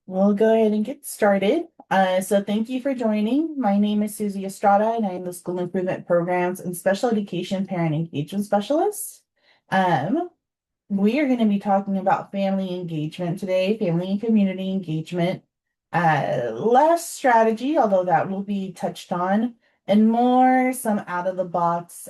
We'll go ahead and get started. So thank you for joining. My name is Susie Estrada, and I am the School Improvement Programs and Special Education Parent Engagement Specialist. Um, we are going to be talking about family engagement today, family and community engagement. Less strategy, although that will be touched on, and more some out of the box,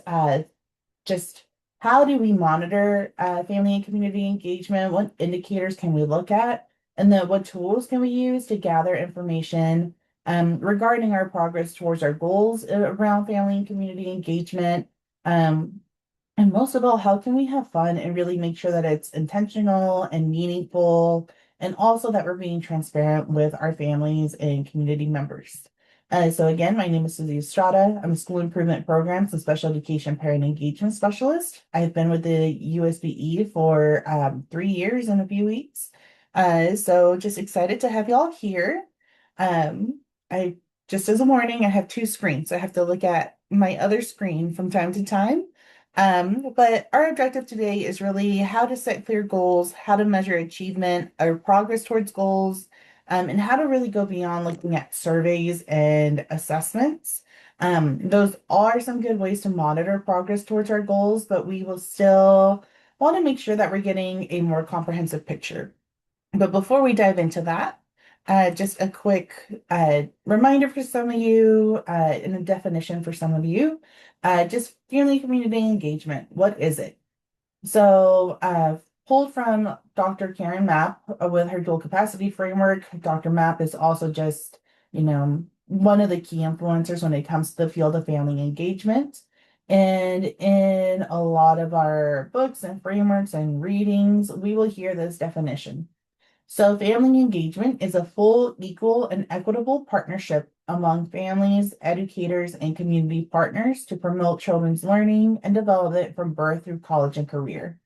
just how do we monitor family and community engagement? What indicators can we look at? And then what tools can we use to gather information regarding our progress towards our goals around family and community engagement? Um, and most of all, how can we have fun and really make sure that it's intentional and meaningful, and also that we're being transparent with our families and community members? So again, my name is Susie Estrada. I'm a school improvement programs and special education parent engagement specialist. I've been with the USBE for 3 years and a few weeks. So just excited to have y'all here. I just as a warning, I have two screens. I have to look at my other screen from time to time. But our objective today is really how to set clear goals, how to measure achievement or progress towards goals, and how to really go beyond looking at surveys and assessments. Those are some good ways to monitor progress towards our goals, but we will still want to make sure that we're getting a more comprehensive picture. But before we dive into that, just a quick reminder for some of you and a definition for some of you. Just family community engagement. What is it? So, pulled from Dr. Karen Mapp with her dual capacity framework. Dr. Mapp is also just, one of the key influencers when it comes to the field of family engagement. And in a lot of our books and frameworks and readings, we will hear this definition. So, family engagement is a full, equal, and equitable partnership among families, educators, and community partners to promote children's learning and development from birth through college and career.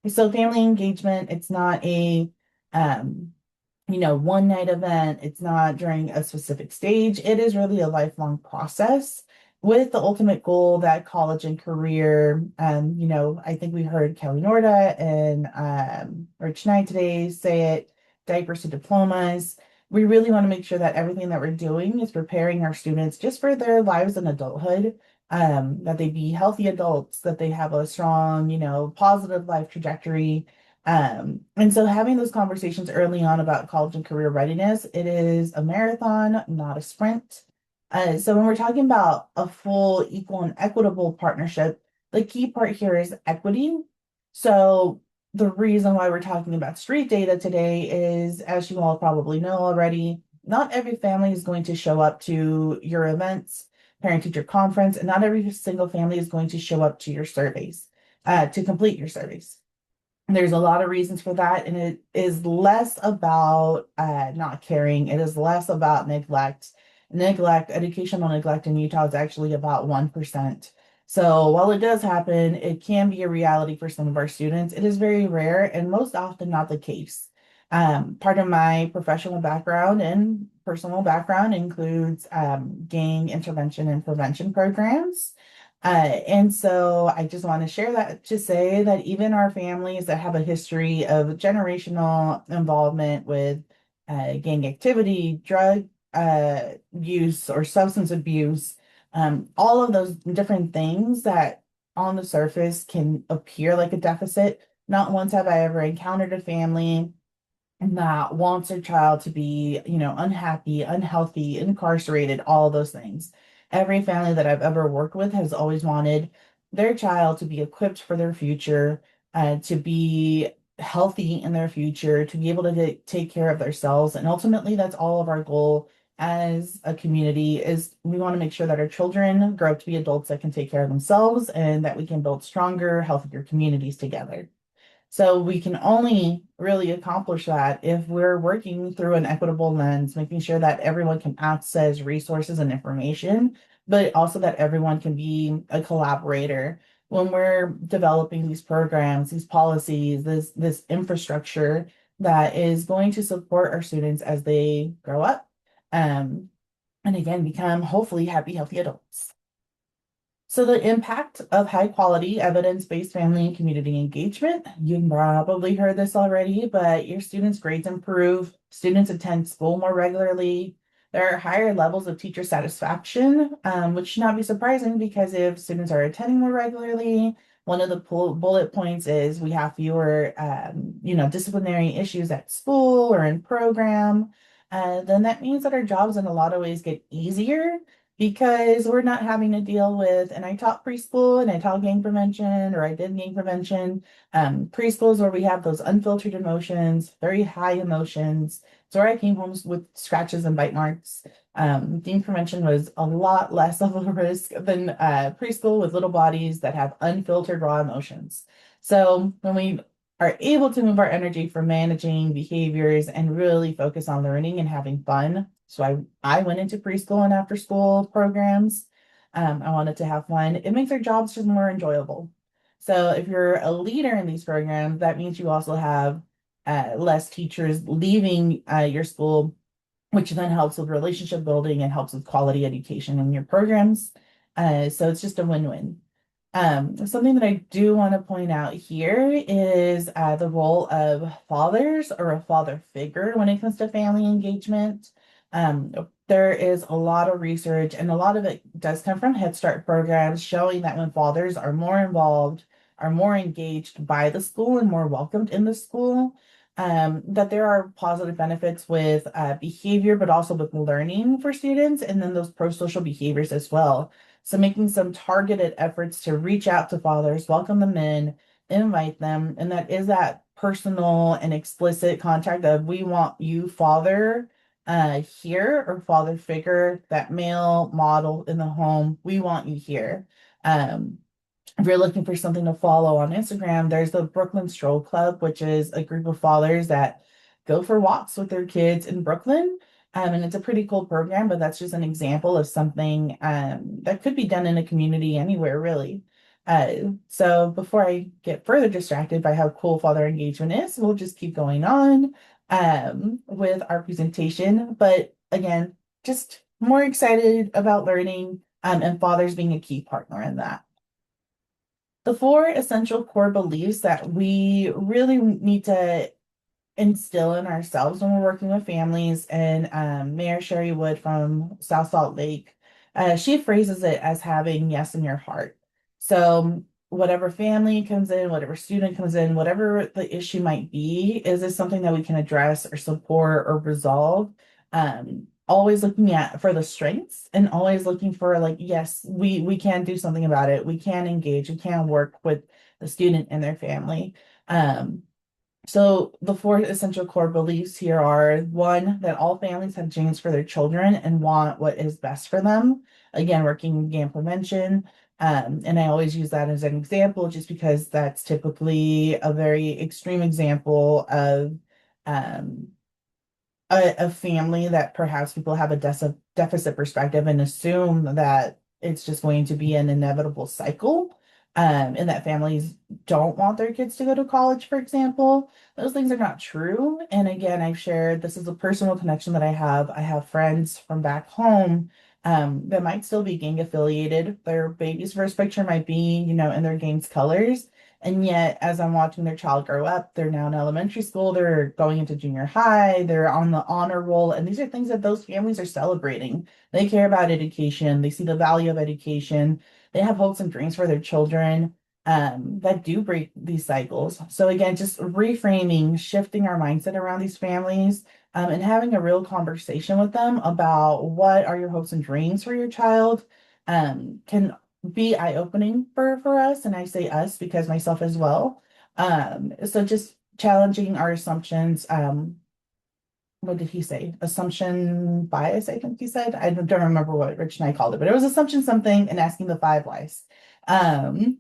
So, family engagement, it's not a one night event. It's not during a specific stage. It is really a lifelong process with the ultimate goal that college and career, I think we heard Kelly Norda and Rich Knight today say it, diapers to diplomas. We really want to make sure that everything that we're doing is preparing our students just for their lives in adulthood, that they be healthy adults, that they have a strong, positive life trajectory, and so having those conversations early on about college and career readiness, it is a marathon, not a sprint. So when we're talking about a full, equal, and equitable partnership, the key part here is equity. So the reason why we're talking about street data today is, as you all probably know already, not every family is going to show up to your events, parent-teacher conference, and not every single family is going to show up to your surveys, to complete your surveys. There's a lot of reasons for that, and it is less about not caring. It is less about neglect. Educational neglect in Utah is actually about 1%. So while it does happen, it can be a reality for some of our students. It is very rare and most often not the case. Part of my professional background and personal background includes gang intervention and prevention programs. And so I just want to share that to say that even our families that have a history of generational involvement with gang activity, drug use, or substance abuse, all of those different things that on the surface can appear like a deficit. Not once have I ever encountered a family that wants their child to be, unhappy, unhealthy, incarcerated, all those things. Every family that I've ever worked with has always wanted their child to be equipped for their future, to be healthy in their future, to be able to take care of themselves. And ultimately, that's all of our goal as a community is we want to make sure that our children grow up to be adults that can take care of themselves and that we can build stronger, healthier communities together. So we can only really accomplish that if we're working through an equitable lens, making sure that everyone can access resources and information, but also that everyone can be a collaborator when we're developing these programs, these policies, this infrastructure that is going to support our students as they grow up, and again become hopefully happy, healthy adults. So the impact of high quality evidence-based family and community engagement, you've probably heard this already, but your students' grades improve, students attend school more regularly, there are higher levels of teacher satisfaction, which should not be surprising because if students are attending more regularly, one of the bullet points is we have fewer, disciplinary issues at school or in program. Then that means that our jobs in a lot of ways get easier because we're not having to deal with, and I taught preschool and I taught gang prevention, or I did gang prevention. Preschools where we have those unfiltered emotions, very high emotions. So I came home with scratches and bite marks. Gang prevention was a lot less of a risk than preschool with little bodies that have unfiltered raw emotions. So when we are able to move our energy from managing behaviors and really focus on learning and having fun. So I went into preschool and after school programs. I wanted to have fun. It makes our jobs just more enjoyable. So if you're a leader in these programs, that means you also have less teachers leaving your school, which then helps with relationship building and helps with quality education in your programs. So it's just a win-win. Something that I do want to point out here is the role of fathers or a father figure when it comes to family engagement. There is a lot of research, and a lot of it does come from Head Start programs showing that when fathers are more involved, are more engaged by the school and more welcomed in the school, that there are positive benefits with behavior, but also with learning for students, and then those pro-social behaviors as well. So making some targeted efforts to reach out to fathers, welcome them in, invite them, and that is that personal and explicit contact of we want you, father, here, or father figure, that male model in the home, we want you here. If you're looking for something to follow on Instagram, there's the Brooklyn Stroll Club, which is a group of fathers that go for walks with their kids in Brooklyn. And it's a pretty cool program, but that's just an example of something that could be done in a community anywhere, really. So before I get further distracted by how cool father engagement is, we'll just keep going on with our presentation. But again, just more excited about learning and fathers being a key partner in that. The four essential core beliefs that we really need to instill in ourselves when we're working with families. And Mayor Sherry Wood from South Salt Lake, she phrases it as having yes in your heart. So whatever family comes in, whatever student comes in, whatever the issue might be, is this something that we can address or support or resolve? Always looking at for the strengths and always looking for like, yes, we can do something about it. We can engage, we can work with the student and their family. So the four essential core beliefs here are one, that all families have dreams for their children and want what is best for them. Again, working in GAM prevention. And I always use that as an example just because that's typically a very extreme example of um, a family that perhaps people have a deficit perspective and assume that it's just going to be an inevitable cycle, and that families don't want their kids to go to college, for example. Those things are not true. And again, I've shared this is a personal connection that I have. I have friends from back home that might still be gang affiliated. Their baby's first picture might be, in their gang's colors. And yet, as I'm watching their child grow up, they're now in elementary school, they're going into junior high, they're on the honor roll. And these are things that those families are celebrating. They care about education, they see the value of education, they have hopes and dreams for their children that do break these cycles. So, again, just reframing, shifting our mindset around these families and having a real conversation with them about what are your hopes and dreams for your child can be eye-opening for us, and I say us because myself as well. So just challenging our assumptions. What did he say? Assumption bias, I think he said. I don't remember what Rich and I called it, but it was assumption something and asking the five whys. Um,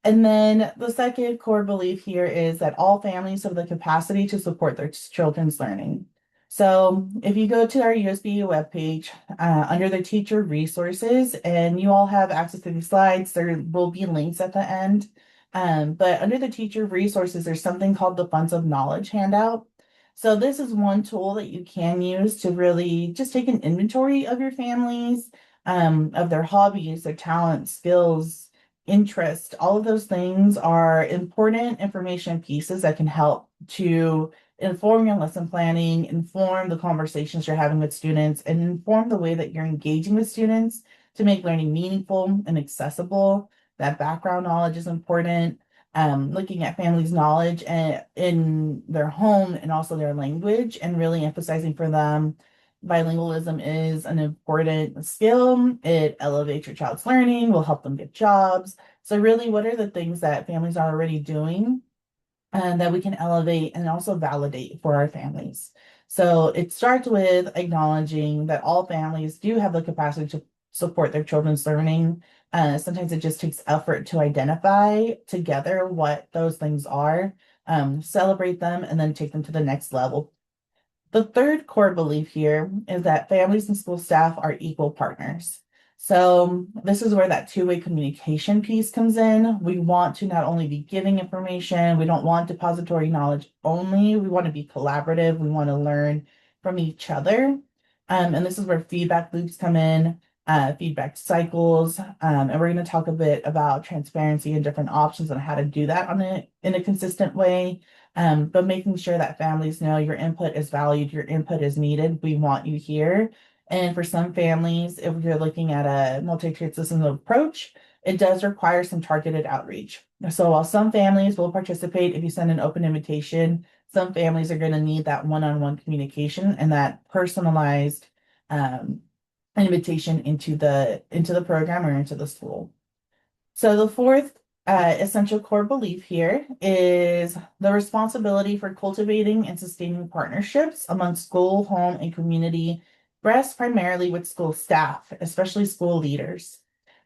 and then the second core belief here is that all families have the capacity to support their children's learning. So if you go to our USBE webpage, under the teacher resources, and you all have access to these slides, there will be links at the end. But under the teacher resources, there's something called the Funds of Knowledge handout. So this is one tool that you can use to really just take an inventory of your families, of their hobbies, their talents, skills, interest. All of those things are important information pieces that can help to inform your lesson planning, inform the conversations you're having with students, and inform the way that you're engaging with students to make learning meaningful and accessible. That background knowledge is important. Looking at families' knowledge and in their home and also their language, and really emphasizing for them bilingualism is an important skill. It elevates your child's learning, will help them get jobs. So really, what are the things that families are already doing and that we can elevate and also validate for our families? So it starts with acknowledging that all families do have the capacity to support their children's learning. Sometimes it just takes effort to identify together what those things are, celebrate them, and then take them to the next level. The third core belief here is that families and school staff are equal partners. So this is where that two-way communication piece comes in. We want to not only be giving information, we don't want depository knowledge only. We want to be collaborative. We want to learn from each other. And this is where feedback loops come in, feedback cycles. And we're going to talk a bit about transparency and different options on how to do that in a consistent way. But making sure that families know your input is valued, your input is needed. We want you here. And for some families, if you're looking at a multi-tiered system approach, it does require some targeted outreach. So while some families will participate if you send an open invitation, some families are going to need that one-on-one communication and that personalized invitation into the program or into the school. So the fourth essential core belief here is the responsibility for cultivating and sustaining partnerships among school, home, and community rests primarily with school staff, especially school leaders.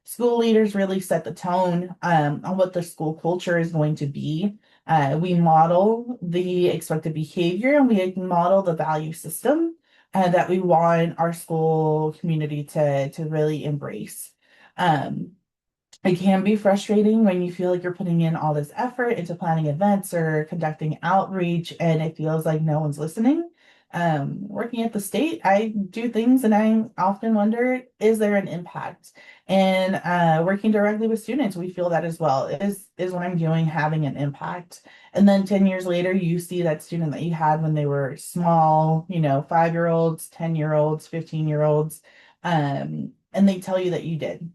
School leaders really set the tone on what the school culture is going to be. We model the expected behavior and we model the value system that we want our school community to really embrace. It can be frustrating when you feel like you're putting in all this effort into planning events or conducting outreach and it feels like no one's listening. Working at the state, I do things and I often wonder, is there an impact? And working directly with students, we feel that as well. Is what I'm doing having an impact? And then 10 years later, you see that student that you had when they were small, 5-year-olds, 10-year-olds, 15-year-olds, and they tell you that you did.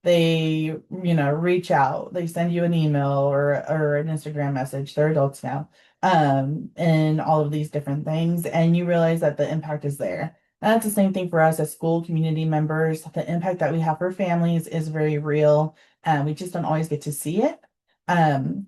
They, reach out, they send you an email or an Instagram message. They're adults now, and all of these different things, and you realize that the impact is there. And that's the same thing for us as school community members. The impact that we have for families is very real, and we just don't always get to see it.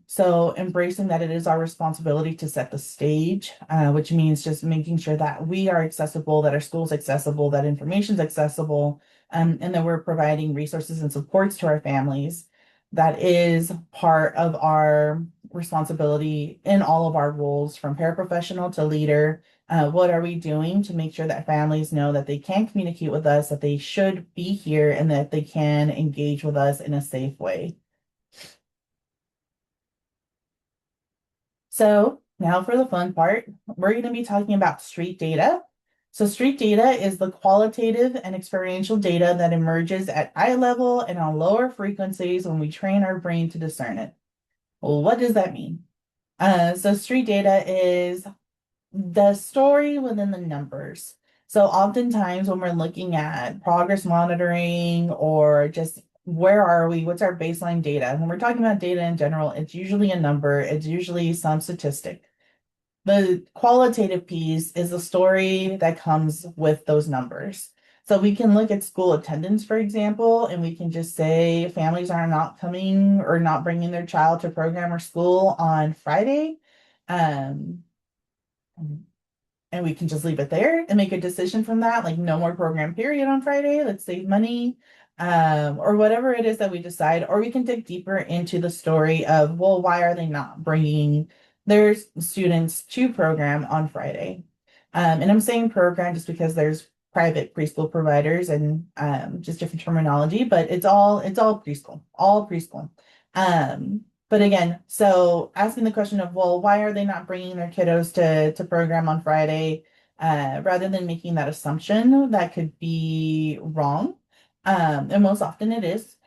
So embracing that it is our responsibility to set the stage, which means just making sure that we are accessible, that our school's accessible, that information's accessible, and that we're providing resources and supports to our families. That is part of our responsibility in all of our roles, from paraprofessional to leader. What are we doing to make sure that families know that they can communicate with us, that they should be here, and that they can engage with us in a safe way? So now for the fun part, we're going to be talking about street data. So street data is the qualitative and experiential data that emerges at eye level and on lower frequencies when we train our brain to discern it. Well, what does that mean? So street data is the story within the numbers. So oftentimes when we're looking at progress monitoring or just where are we, what's our baseline data? When we're talking about data in general, it's usually a number, it's usually some statistic. The qualitative piece is the story that comes with those numbers. So we can look at school attendance, for example, and we can just say families are not coming or not bringing their child to program or school on Friday. Um, and we can just leave it there and make a decision from that, like no more program period on Friday, let's save money, or whatever it is that we decide. Or we can dig deeper into the story of, well, why are they not bringing their students to program on Friday? And I'm saying program just because there's private preschool providers and just different terminology, but it's all preschool, all preschool. But again, so asking the question of, well, why are they not bringing their kiddos to program on Friday, rather than making that assumption that could be wrong. And most often it is.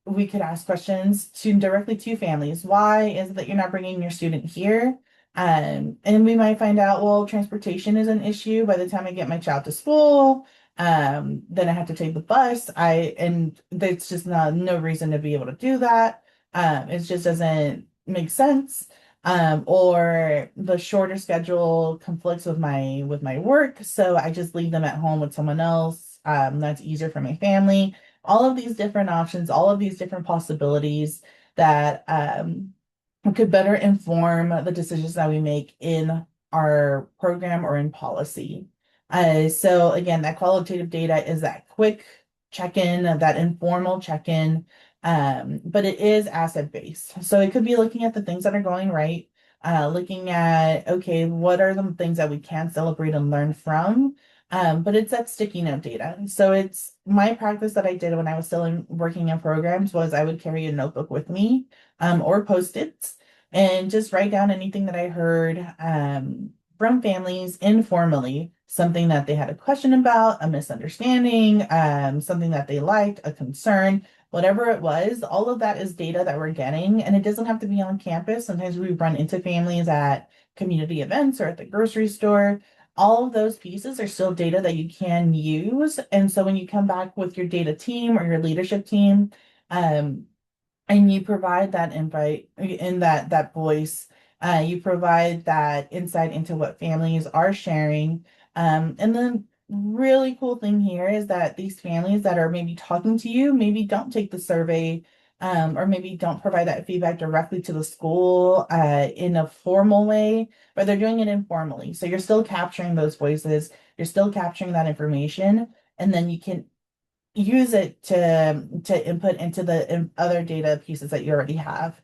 We could ask questions to directly to families. Why is it that you're not bringing your student here? And we might find out, well, transportation is an issue by the time I get my child to school. Then I have to take the bus. And there's just no reason to be able to do that. It just doesn't make sense. Or the shorter schedule conflicts with my work, so I just leave them at home with someone else. That's easier for my family. All of these different options, all of these different possibilities that could better inform the decisions that we make in our program or in policy. So again, that qualitative data is that quick check-in, that informal check-in, but it is asset-based. So it could be looking at the things that are going right, looking at, okay, what are the things that we can celebrate and learn from? But it's that sticky note data. So it's my practice that I did when I was still working in programs was I would carry a notebook with me, or Post-its, and just write down anything that I heard from families informally, something that they had a question about, a misunderstanding, something that they liked, a concern, whatever it was. All of that is data that we're getting, and it doesn't have to be on campus. Sometimes we run into families at community events or at the grocery store. All of those pieces are still data that you can use. And so when you come back with your data team or your leadership team, um, and you provide that invite in that voice, you provide that insight into what families are sharing. And then really cool thing here is that these families that are maybe talking to you maybe don't take the survey, or maybe don't provide that feedback directly to the school in a formal way, but they're doing it informally. So you're still capturing those voices, you're still capturing that information, and then you can use it to input into the other data pieces that you already have.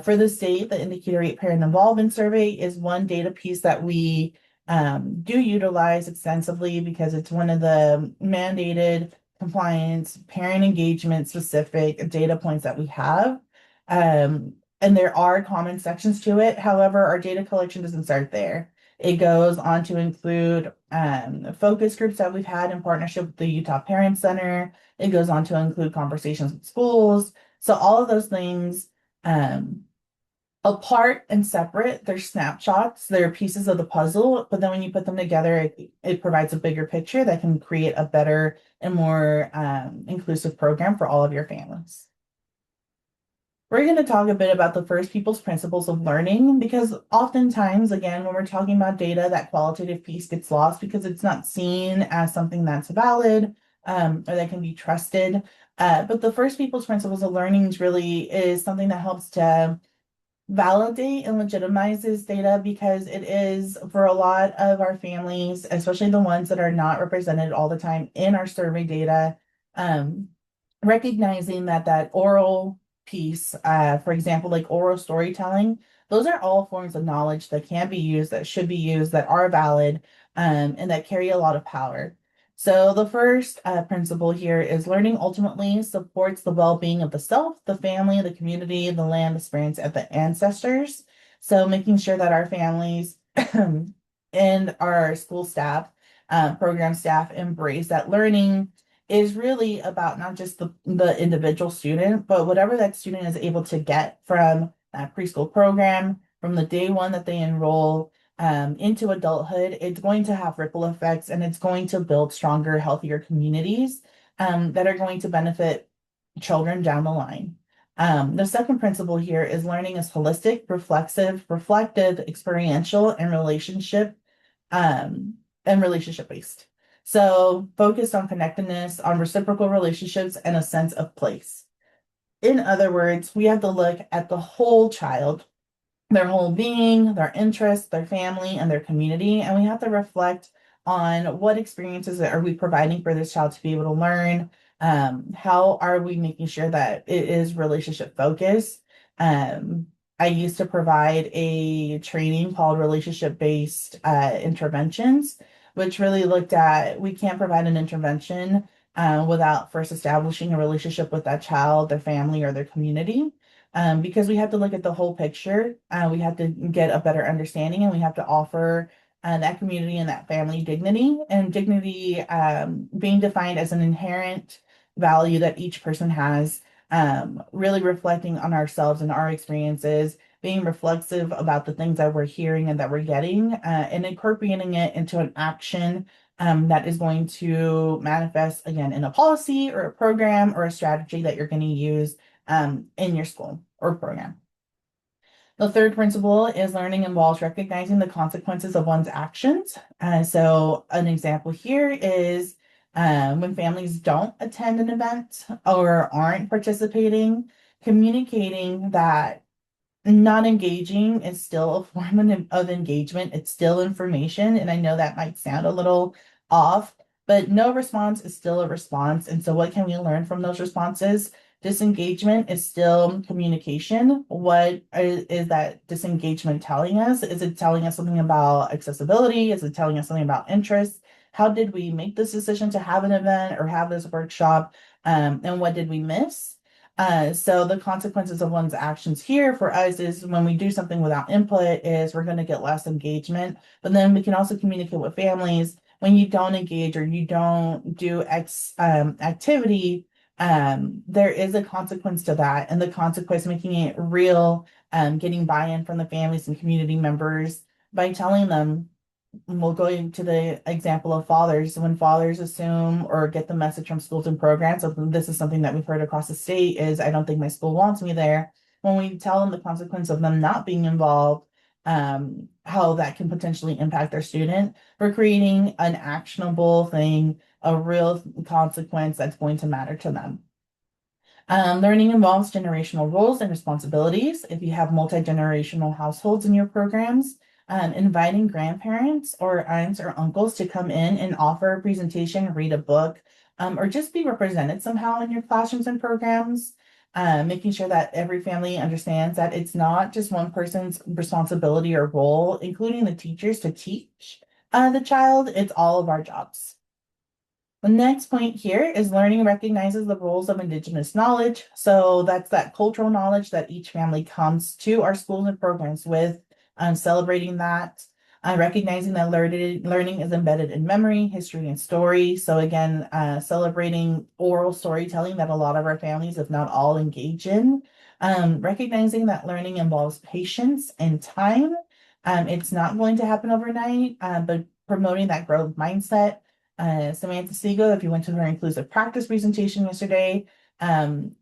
For the state, the indicator rate parent involvement survey is one data piece that we do utilize extensively because it's one of the mandated compliance, parent engagement specific data points that we have. And there are common sections to it. However, our data collection doesn't start there. It goes on to include focus groups that we've had in partnership with the Utah Parent Center. It goes on to include conversations with schools. So all of those things, apart and separate, they're snapshots, they're pieces of the puzzle, but then when you put them together, it provides a bigger picture that can create a better and more inclusive program for all of your families. We're going to talk a bit about the first people's principles of learning because oftentimes, again, when we're talking about data, that qualitative piece gets lost because it's not seen as something that's valid, or that can be trusted. But the first people's principles of learning really is something that helps to validate and legitimizes data because it is for a lot of our families, especially the ones that are not represented all the time in our survey data, um, recognizing that oral piece, for example, like oral storytelling, those are all forms of knowledge that can be used, that should be used, that are valid, and that carry a lot of power. So the first principle here is learning ultimately supports the well-being of the self, the family, the community, the land, the experience, and the ancestors. So making sure that our families and our school staff, program staff embrace that learning is really about not just the individual student, but whatever that student is able to get from that preschool program, from the day one that they enroll into adulthood, it's going to have ripple effects and it's going to build stronger, healthier communities that are going to benefit children down the line. The second principle here is learning is holistic, reflective, experiential, and relationship based. So focused on connectedness, on reciprocal relationships, and a sense of place. In other words, we have to look at the whole child, their whole being, their interests, their family, and their community. And we have to reflect on what experiences are we providing for this child to be able to learn. How are we making sure that it is relationship focused? I used to provide a training called relationship-based interventions, which really looked at we can't provide an intervention without first establishing a relationship with that child, their family, or their community. Because we have to look at the whole picture. We have to get a better understanding and we have to offer that community and that family dignity, and dignity being defined as an inherent value that each person has, really reflecting on ourselves and our experiences, being reflexive about the things that we're hearing and that we're getting, and incorporating it into an action that is going to manifest again in a policy or a program or a strategy that you're going to use in your school or program. The third principle is learning involves recognizing the consequences of one's actions. So an example here is when families don't attend an event or aren't participating, communicating that not engaging is still a form of engagement. It's still information. And I know that might sound a little off, but no response is still a response. And so what can we learn from those responses? Disengagement is still communication. What is that disengagement telling us? Is it telling us something about accessibility? Is it telling us something about interest? How did we make this decision to have an event or have this workshop? And what did we miss? So the consequences of one's actions here for us is when we do something without input is we're going to get less engagement, but then we can also communicate with families when you don't engage or you don't do X activity, there is a consequence to that, and the consequence making it real, getting buy-in from the families and community members by telling them. We'll go into the example of fathers. When fathers assume or get the message from schools and programs, so this is something that we've heard across the state is, I don't think my school wants me there. When we tell them the consequence of them not being involved, how that can potentially impact their student, we're creating an actionable thing, a real consequence that's going to matter to them. Learning involves generational roles and responsibilities. If you have multi-generational households in your programs, inviting grandparents or aunts or uncles to come in and offer a presentation, read a book, or just be represented somehow in your classrooms and programs. Making sure that every family understands that it's not just one person's responsibility or role, including the teachers, to teach the child. It's all of our jobs. The next point here is learning recognizes the roles of Indigenous knowledge. So that's that cultural knowledge that each family comes to our schools and programs with, celebrating that, recognizing that learning is embedded in memory, history, and story. So again, celebrating oral storytelling that a lot of our families, if not all, engage in. Recognizing that learning involves patience and time. It's not going to happen overnight, but promoting that growth mindset. Samantha Siegel, if you went to her inclusive practice presentation yesterday,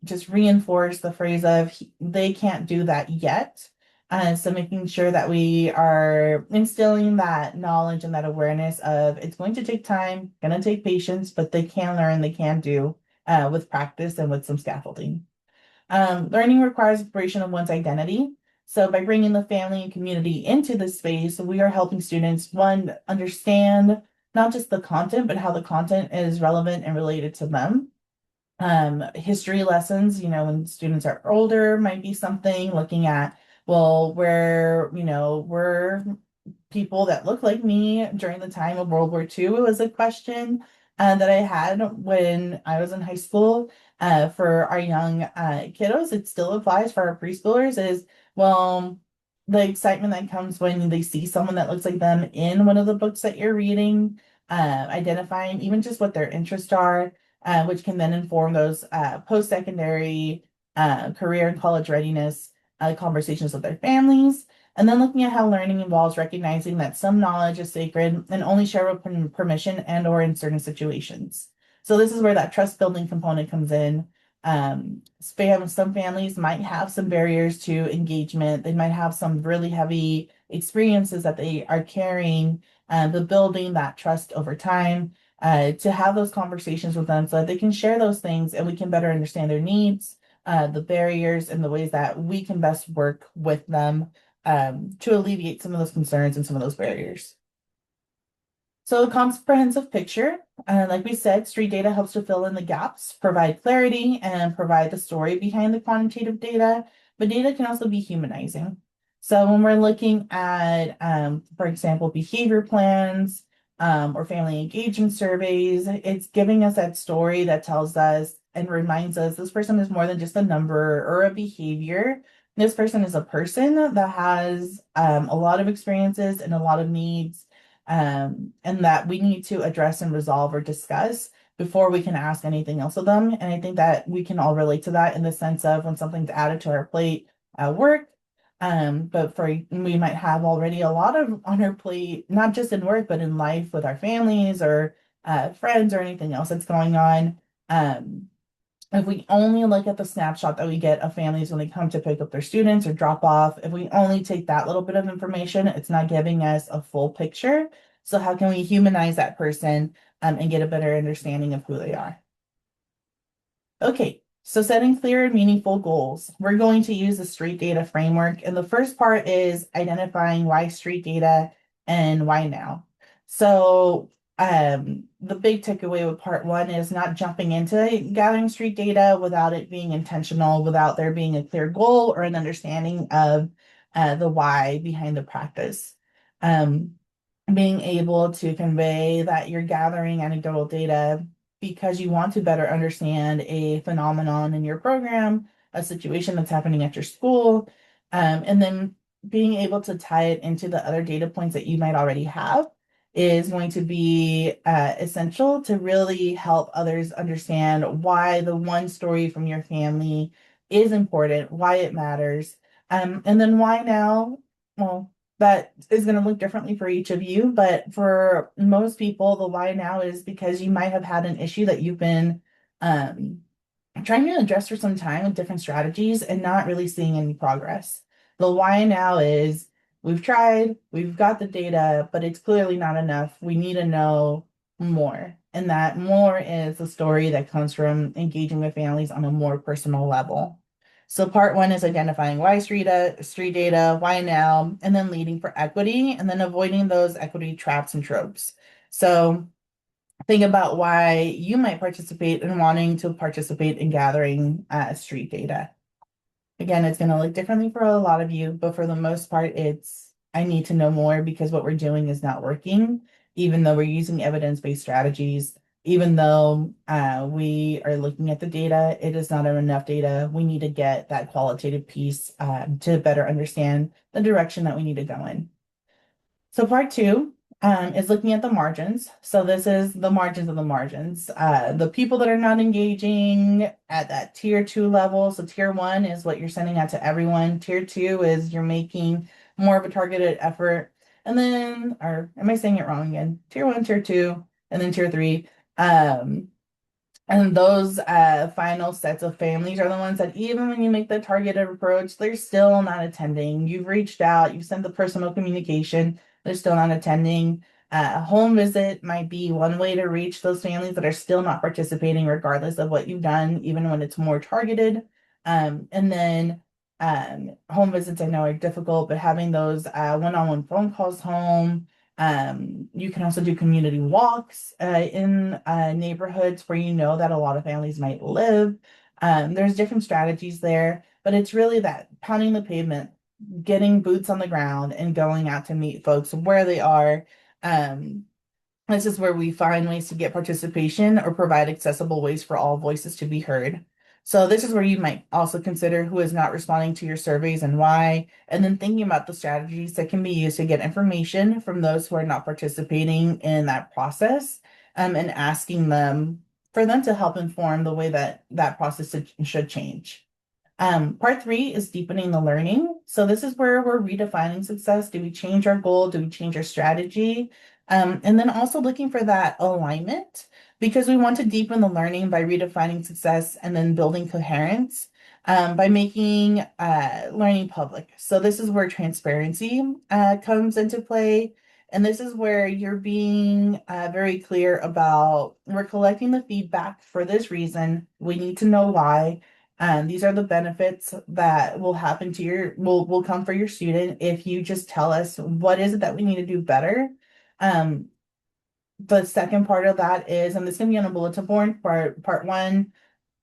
just reinforce the phrase of they can't do that yet. So making sure that we are instilling that knowledge and that awareness of it's going to take time, going to take patience, but they can learn, they can do with practice and with some scaffolding. Learning requires exploration of one's identity. So by bringing the family and community into this space, we are helping students, one, understand not just the content, but how the content is relevant and related to them. History lessons, when students are older, might be something looking at, well, we're people that look like me during the time of World War II. It was a question that I had when I was in high school for our young kiddos. It still applies for our preschoolers is, well, the excitement that comes when they see someone that looks like them in one of the books that you're reading, identifying even just what their interests are, which can then inform those post-secondary career and college readiness conversations with their families. And then looking at how learning involves recognizing that some knowledge is sacred and only shared with permission and or in certain situations. So this is where that trust building component comes in. Some families might have some barriers to engagement. They might have some really heavy experiences that they are carrying, but building that trust over time to have those conversations with them so that they can share those things and we can better understand their needs, the barriers, and the ways that we can best work with them to alleviate some of those concerns and some of those barriers. So a comprehensive picture, like we said, street data helps to fill in the gaps, provide clarity, and provide the story behind the quantitative data, but data can also be humanizing. So when we're looking at, for example, behavior plans or family engagement surveys, it's giving us that story that tells us and reminds us this person is more than just a number or a behavior. This person is a person that has a lot of experiences and a lot of needs. and that we need to address and resolve or discuss before we can ask anything else of them. And I think that we can all relate to that in the sense of when something's added to our plate at work. But for we might have already a lot of on our plate, not just in work, but in life with our families or friends or anything else that's going on. Um, if we only look at the snapshot that we get of families when they come to pick up their students or drop off, if we only take that little bit of information, it's not giving us a full picture. So how can we humanize that person and get a better understanding of who they are? Okay, so setting clear and meaningful goals. We're going to use the street data framework, and the first part is identifying why street data and why now. So the big takeaway with part one is not jumping into gathering street data without it being intentional, without there being a clear goal or an understanding of the why behind the practice. Um, Being able to convey that you're gathering anecdotal data because you want to better understand a phenomenon in your program, a situation that's happening at your school, and then being able to tie it into the other data points that you might already have is going to be essential to really help others understand why the one story from your family is important, why it matters, and then why now. Well, that is going to look differently for each of you, but for most people, the why now is because you might have had an issue that you've been um, trying to address for some time with different strategies and not really seeing any progress. The why now is we've tried, we've got the data, but it's clearly not enough. We need to know more. And that more is the story that comes from engaging with families on a more personal level. So part one is identifying why street data, why now, and then leading for equity, and then avoiding those equity traps and tropes. So think about why you might participate in wanting to participate in gathering street data. Again, it's going to look differently for a lot of you, but for the most part, it's I need to know more because what we're doing is not working, even though we're using evidence-based strategies, even though we are looking at the data, it is not enough data. We need to get that qualitative piece to better understand the direction that we need to go in. So part two is looking at the margins. So this is the margins of the margins. The people that are not engaging at that tier two level. So tier one is what you're sending out to everyone. Tier two is you're making more of a targeted effort. And then, or am I saying it wrong again? Tier one, tier two, and then tier three. And those final sets of families are the ones that even when you make the targeted approach, they're still not attending. You've reached out, you've sent the personal communication, they're still not attending. A home visit might be one way to reach those families that are still not participating, regardless of what you've done, even when it's more targeted. And then home visits I know are difficult, but having those one-on-one phone calls home, you can also do community walks in neighborhoods where you know that a lot of families might live. There's different strategies there, but it's really that pounding the pavement, getting boots on the ground, and going out to meet folks where they are. Um, this is where we find ways to get participation or provide accessible ways for all voices to be heard. So this is where you might also consider who is not responding to your surveys and why, and then thinking about the strategies that can be used to get information from those who are not participating in that process, and asking them for them to help inform the way that that process should change. Part three is deepening the learning. So this is where we're redefining success. Do we change our goal? Do we change our strategy? And then also looking for that alignment because we want to deepen the learning by redefining success and then building coherence by making learning public. So this is where transparency comes into play. And this is where you're being very clear about we're collecting the feedback for this reason. We need to know why. These are the benefits that will happen to will come for your student if you just tell us what is it that we need to do better. Um, the second part of that is, and this can be on a bulletin board, part one,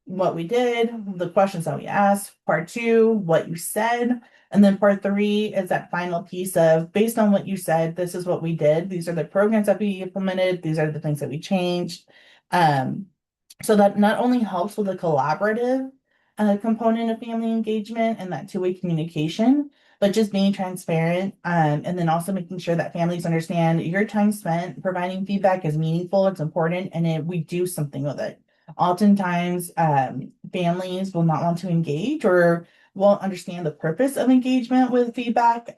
what we did, the questions that we asked, part two, what you said, and then part three is that final piece of based on what you said, this is what we did. These are the programs that we implemented, these are the things that we changed. So that not only helps with the collaborative component of family engagement and that two-way communication, but just being transparent, and then also making sure that families understand your time spent providing feedback is meaningful, it's important, and we do something with it. Oftentimes, families will not want to engage or won't understand the purpose of engagement with feedback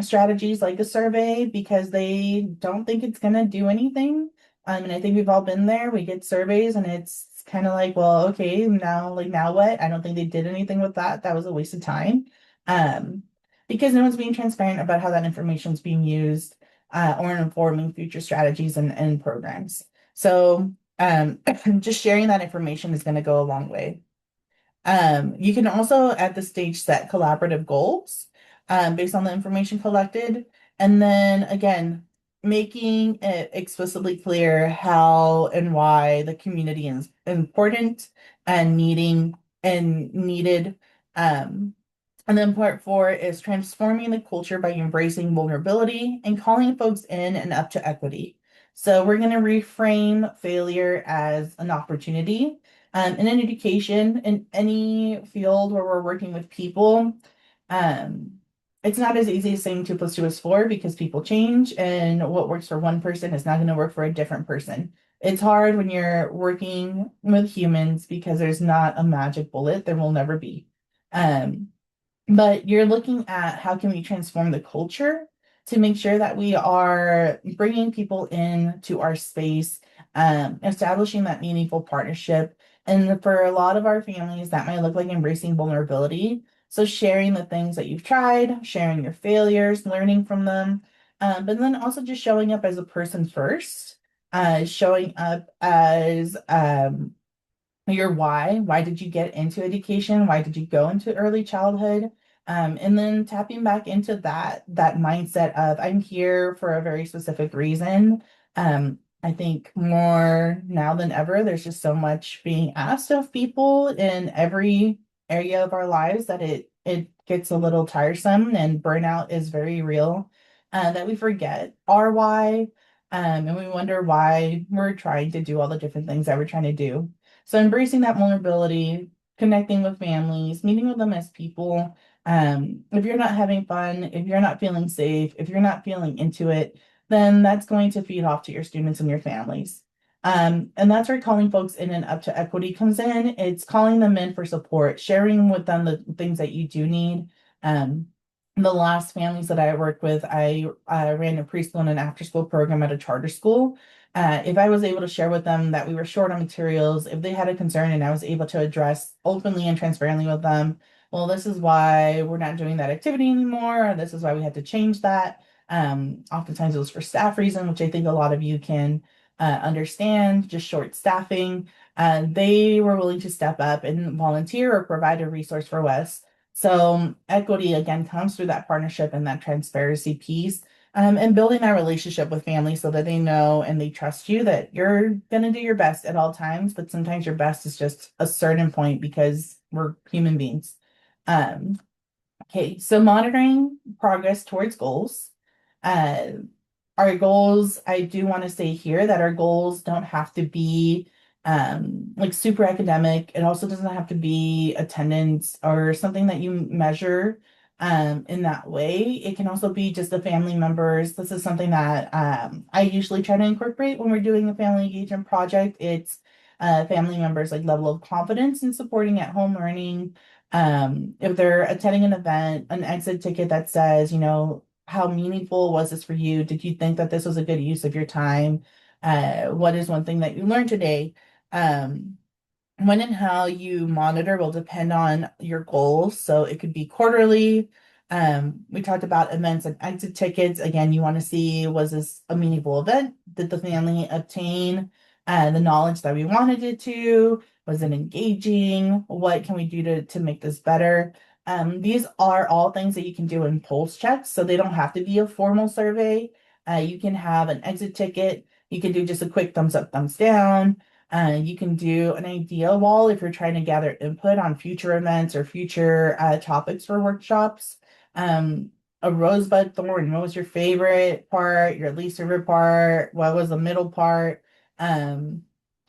strategies like a survey because they don't think it's going to do anything. And I think we've all been there. We get surveys and it's kind of like, well, okay, now, like, now what? I don't think they did anything with that. That was a waste of time. Um, because no one's being transparent about how that information is being used or informing future strategies and programs. So, just sharing that information is going to go a long way. You can also at the stage set collaborative goals based on the information collected. And then again, making it explicitly clear how and why the community is important and needed. Um, and then part four is transforming the culture by embracing vulnerability and calling folks in and up to equity. So we're going to reframe failure as an opportunity. In an education, in any field where we're working with people, um, it's not as easy as saying 2 + 2 is 4 because people change and what works for one person is not going to work for a different person. It's hard when you're working with humans because there's not a magic bullet. There will never be. Um, but you're looking at how can we transform the culture to make sure that we are bringing people in to our space, establishing that meaningful partnership. And for a lot of our families, that might look like embracing vulnerability. So sharing the things that you've tried, sharing your failures, learning from them, but then also just showing up as a person first, showing up as your why. Why did you get into education? Why did you go into early childhood? And then tapping back into that mindset of I'm here for a very specific reason. I think more now than ever, there's just so much being asked of people in every area of our lives that it gets a little tiresome and burnout is very real. That we forget our why, and we wonder why we're trying to do all the different things that we're trying to do. So embracing that vulnerability, connecting with families, meeting with them as people. If you're not having fun, if you're not feeling safe, if you're not feeling into it, then that's going to feed off to your students and your families. And that's where calling folks in and up to equity comes in. It's calling them in for support, sharing with them the things that you do need. Um, the last families that I worked with, I ran a preschool and an after school program at a charter school. If I was able to share with them that we were short on materials, if they had a concern and I was able to address openly and transparently with them, well, this is why we're not doing that activity anymore, or this is why we had to change that. Oftentimes it was for staff reason, which I think a lot of you can understand, just short staffing. They were willing to step up and volunteer or provide a resource for Wes. So equity again comes through that partnership and that transparency piece, and building that relationship with family so that they know and they trust you that you're going to do your best at all times, but sometimes your best is just a certain point because we're human beings. Um, okay, so monitoring progress towards goals. Uh, our goals, I do want to say here that our goals don't have to be like super academic. It also doesn't have to be attendance or something that you measure in that way. It can also be just the family members. This is something that I usually try to incorporate when we're doing the family engagement project. It's family members like level of confidence in supporting at home learning. If they're attending an event, an exit ticket that says, how meaningful was this for you? Did you think that this was a good use of your time? What is one thing that you learned today? Um, when and how you monitor will depend on your goals. So it could be quarterly. We talked about events and exit tickets. Again, you want to see, was this a meaningful event? Did the family obtain the knowledge that we wanted it to? Was it engaging? What can we do to make this better? These are all things that you can do in pulse checks, so they don't have to be a formal survey. You can have an exit ticket. You can do just a quick thumbs up, thumbs down. You can do an idea wall if you're trying to gather input on future events or future topics for workshops. A rosebud thorn, what was your favorite part, your least favorite part? What was the middle part? Um,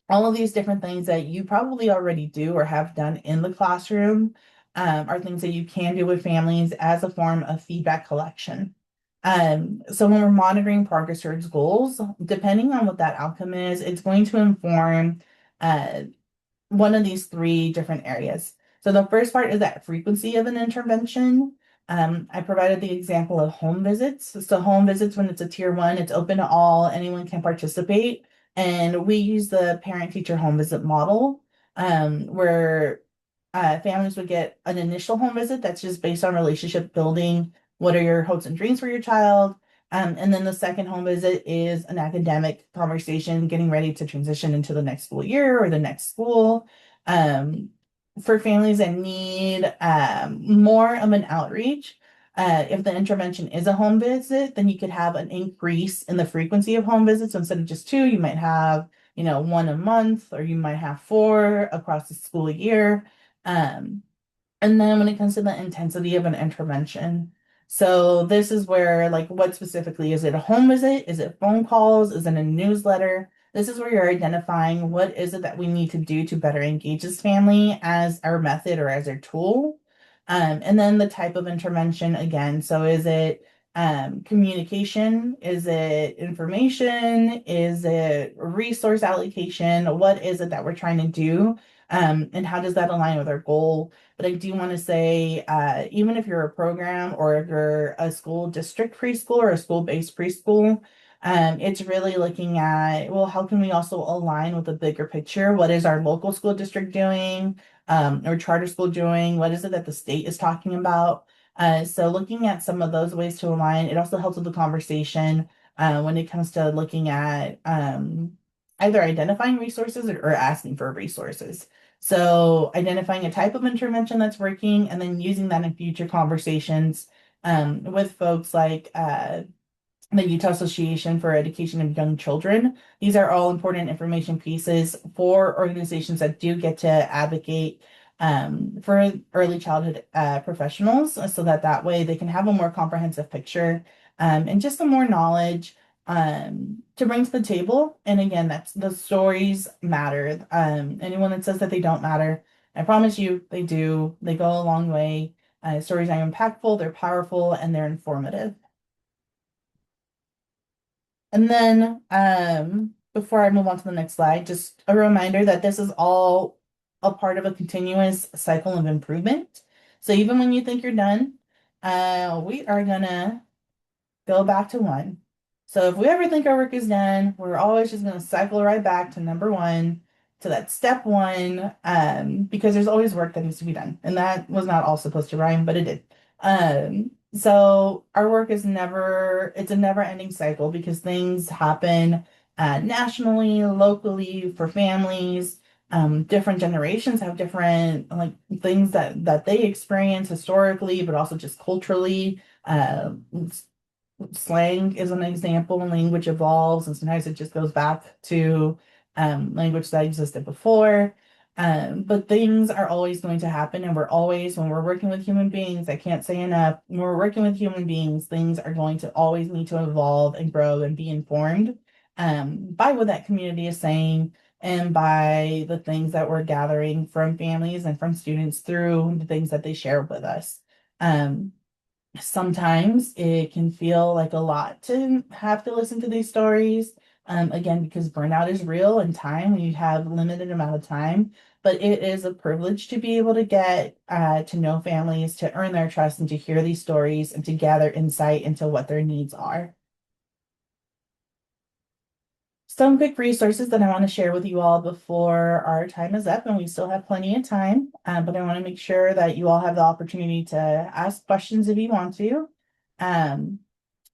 all of these different things that you probably already do or have done in the classroom. are things that you can do with families as a form of feedback collection. So when we're monitoring progress towards goals, depending on what that outcome is, it's going to inform uh, one of these three different areas. So the first part is that frequency of an intervention. I provided the example of home visits. So home visits, when it's a tier one, it's open to all, anyone can participate. And we use the parent-teacher home visit model, where families would get an initial home visit that's just based on relationship building. What are your hopes and dreams for your child? And then the second home visit is an academic conversation, getting ready to transition into the next school year or the next school. Um, for families that need more of an outreach, if the intervention is a home visit, then you could have an increase in the frequency of home visits. So instead of just two, you might have, one a month, or you might have four across the school year. Um, and then when it comes to the intensity of an intervention, so this is where, like, what specifically is it? A home visit? Is it phone calls? Is it a newsletter? This is where you're identifying what is it that we need to do to better engage this family as our method or as our tool. And then the type of intervention again. So is it communication? Is it information? Is it resource allocation? What is it that we're trying to do? And how does that align with our goal? But I do want to say, even if you're a program or if you're a school district preschool or a school-based preschool, it's really looking at, well, how can we also align with the bigger picture? What is our local school district doing, or charter school doing? What is it that the state is talking about? So looking at some of those ways to align, it also helps with the conversation when it comes to looking at either identifying resources or asking for resources. So identifying a type of intervention that's working and then using that in future conversations with folks like the Utah Association for Education of Young Children. These are all important information pieces for organizations that do get to advocate for early childhood professionals, so that that way they can have a more comprehensive picture and just some more knowledge to bring to the table. And again, that's the stories matter. Anyone that says that they don't matter, I promise you they do. They go a long way. Stories are impactful, they're powerful, and they're informative. And then before I move on to the next slide, just a reminder that this is all a part of a continuous cycle of improvement. So even when you think you're done, we are gonna go back to one. So if we ever think our work is done, we're always just going to cycle right back to number one, to that step one, because there's always work that needs to be done. And that was not all supposed to rhyme, but it did. So our work is it's a never ending cycle because things happen nationally, locally, for families. Different generations have different like things that they experience historically, but also just culturally. Slang is an example. Language evolves, and sometimes it just goes back to language that existed before. But things are always going to happen, and when we're working with human beings, I can't say enough, when we're working with human beings, things are going to always need to evolve and grow and be informed by what that community is saying and by the things that we're gathering from families and from students through the things that they share with us. Um, Sometimes it can feel like a lot to have to listen to these stories. Again, because burnout is real and we have limited amount of time, but it is a privilege to be able to get to know families, to earn their trust, and to hear these stories and to gather insight into what their needs are. Some quick resources that I want to share with you all before our time is up, and we still have plenty of time, but I want to make sure that you all have the opportunity to ask questions if you want to.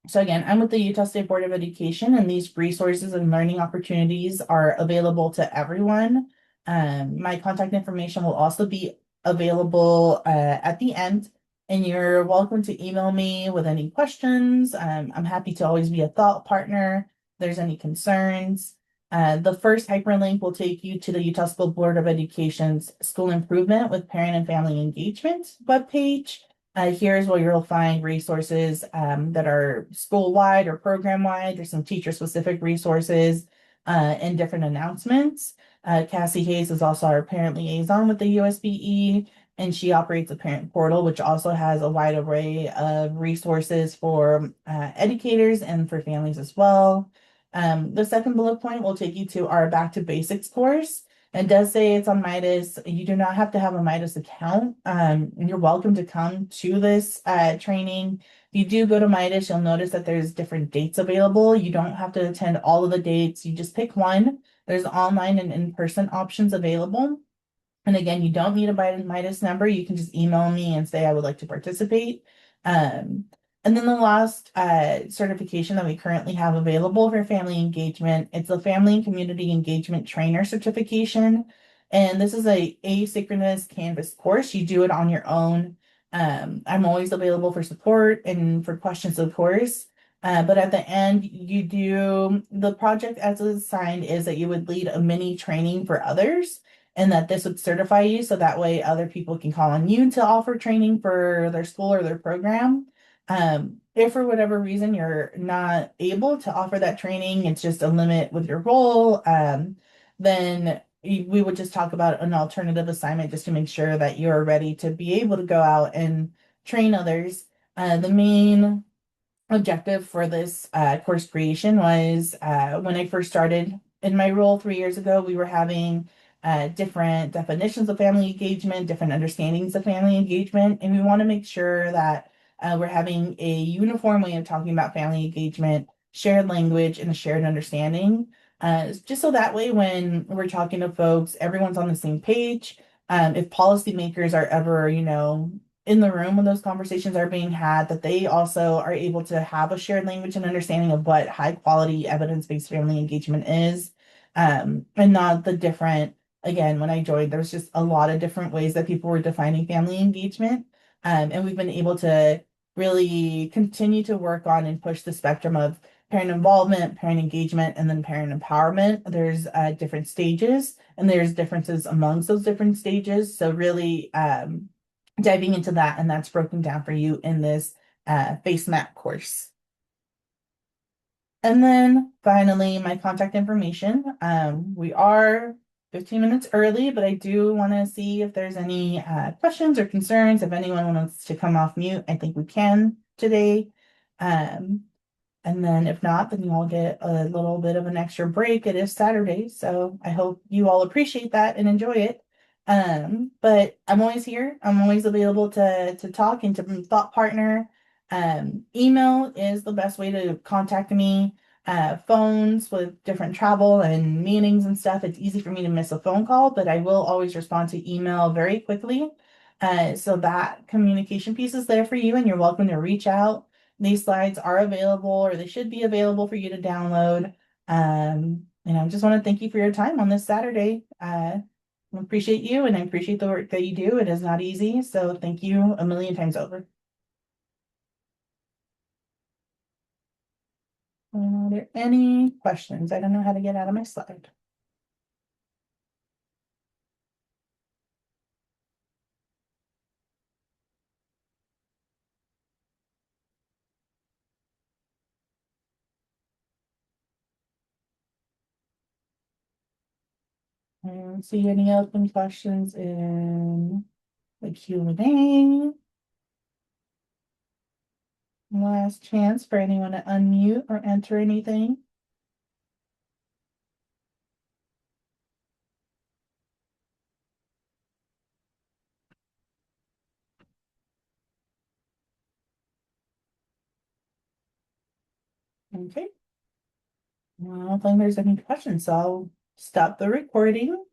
So again, I'm with the Utah State Board of Education, and these resources and learning opportunities are available to everyone. My contact information will also be available at the end, and you're welcome to email me with any questions. I'm happy to always be a thought partner there's any concerns. The first hyperlink will take you to the Utah School Board of Education's School Improvement with Parent and Family Engagement webpage. Here's where you'll find resources that are school-wide or program-wide. There's some teacher-specific resources and different announcements. Cassie Hayes is also our parent liaison with the USBE, and she operates a parent portal, which also has a wide array of resources for educators and for families as well. The second bullet point will take you to our Back to Basics course. It does say it's on Midas. You do not have to have a Midas account. You're welcome to come to this training. If you do go to Midas, you'll notice that there's different dates available. You don't have to attend all of the dates. You just pick one. There's online and in-person options available. And again, you don't need a Midas number. You can just email me and say, I would like to participate. Um, and then the last certification that we currently have available for family engagement, it's a Family and Community Engagement Trainer certification. And this is a asynchronous Canvas course. You do it on your own. I'm always available for support and for questions, of course. But at the end, you do the project as assigned is that you would lead a mini training for others and that this would certify you so that way other people can call on you to offer training for their school or their program. If for whatever reason you're not able to offer that training, it's just a limit with your role, then we would just talk about an alternative assignment just to make sure that you're ready to be able to go out and train others. The main objective for this course creation was when I first started in my role 3 years ago, we were having different definitions of family engagement, different understandings of family engagement, and we want to make sure that we're having a uniform way of talking about family engagement, shared language, and a shared understanding. Just so that way, when we're talking to folks, everyone's on the same page. If policymakers are ever, in the room when those conversations are being had, that they also are able to have a shared language and understanding of what high quality evidence-based family engagement is, and not the different, again, when I joined, there was just a lot of different ways that people were defining family engagement. And we've been able to really continue to work on and push the spectrum of parent involvement, parent engagement, and then parent empowerment. There's different stages and there's differences amongst those different stages. So really, diving into that, and that's broken down for you in this face map course. And then finally, my contact information. We are 15 minutes early, but I do want to see if there's any questions or concerns. If anyone wants to come off mute, I think we can today. Um, and then if not, then you all get a little bit of an extra break. It is Saturday, so I hope you all appreciate that and enjoy it. But I'm always here. I'm always available to talk and to thought partner. Email is the best way to contact me. Phones with different travel and meetings and stuff, it's easy for me to miss a phone call, but I will always respond to email very quickly. So that communication piece is there for you, and you're welcome to reach out. These slides are available, or they should be available for you to download. And I just want to thank you for your time on this Saturday. I appreciate you and I appreciate the work that you do. It is not easy, so thank you a million times over. Are there any questions? I don't know how to get out of my slide. I don't see any open questions in the Q&A. Last chance for anyone to unmute or enter anything. Okay. I don't think there's any questions, so I'll stop the recording